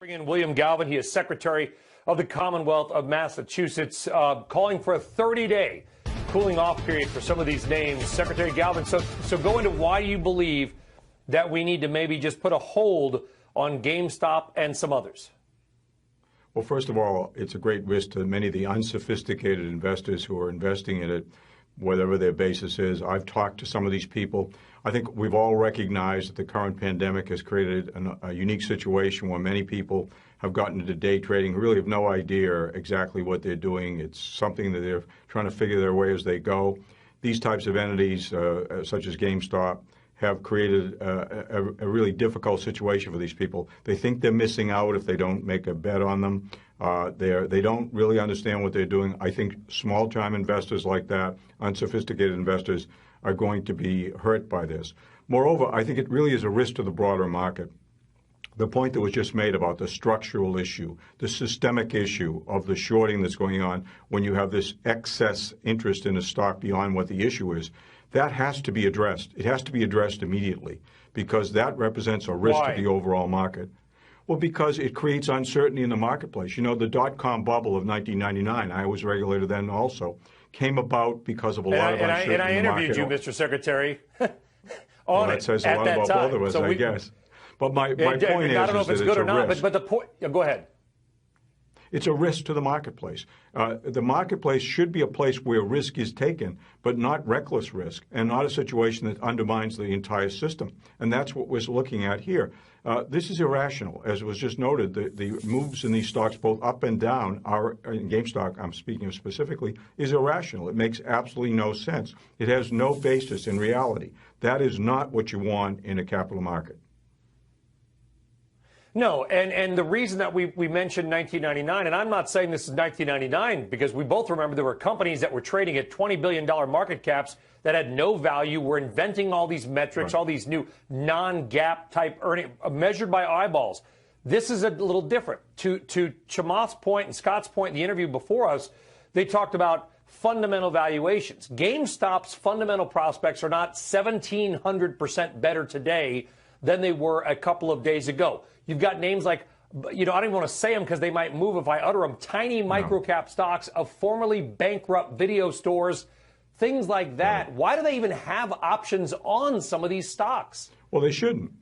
Bring in William Galvin. He is Secretary of the Commonwealth of Massachusetts, calling for a 30-day cooling off period for some of these names. Secretary Galvin, so go into why you believe that we need to maybe just put a hold on GameStop and some others. Well, first of all, it's a great risk to many of the unsophisticated investors who are investing in it, whatever their basis is. I've talked to some of these people. I think we've all recognized that the current pandemic has created a unique situation where many people have gotten into day trading who really have no idea exactly what they're doing. It's something that they're trying to figure their way as they go. These types of entities, such as GameStop, have created a really difficult situation for these people. They think they're missing out if they don't make a bet on them. They don't really understand what they're doing. I think small-time investors like that, unsophisticated investors, are going to be hurt by this. Moreover, I think it really is a risk to the broader market. The point that was just made about the structural issue, the systemic issue of the shorting that's going on when you have this excess interest in a stock beyond what the issue is, that has to be addressed. It has to be addressed immediately because that represents a risk to the overall market. Well, because it creates uncertainty in the marketplace. You know, the dot-com bubble of 1999, I was regulator then also, came about because of a lot of uncertainty in the market. And I interviewed you, Mr. Secretary, on it. That says a lot about both of us, I guess. But my point is I don't know if it's good or not, but the point, go ahead. It's a risk to the marketplace. The marketplace should be a place where risk is taken, but not reckless risk, and not a situation that undermines the entire system. And that's what we're looking at here. This is irrational. As was just noted, the moves in these stocks, both up and down, in GameStop, I'm speaking of specifically, is irrational. It makes absolutely no sense. It has no basis in reality. That is not what you want in a capital market. No, and the reason that we mentioned 1999, and I'm not saying this is 1999, because we both remember there were companies that were trading at $20 billion market caps that had no value, were inventing all these metrics, all these new non-GAAP type earning, measured by eyeballs. This is a little different. To Chamath's point and Scott's point in the interview before us, they talked about fundamental valuations. GameStop's fundamental prospects are not 1,700% better today than they were a couple of days ago. You've got names like, you know, I don't even want to say them because they might move if I utter them, tiny microcap stocks of formerly bankrupt video stores, things like that. Why do they even have options on some of these stocks? Well, they shouldn't.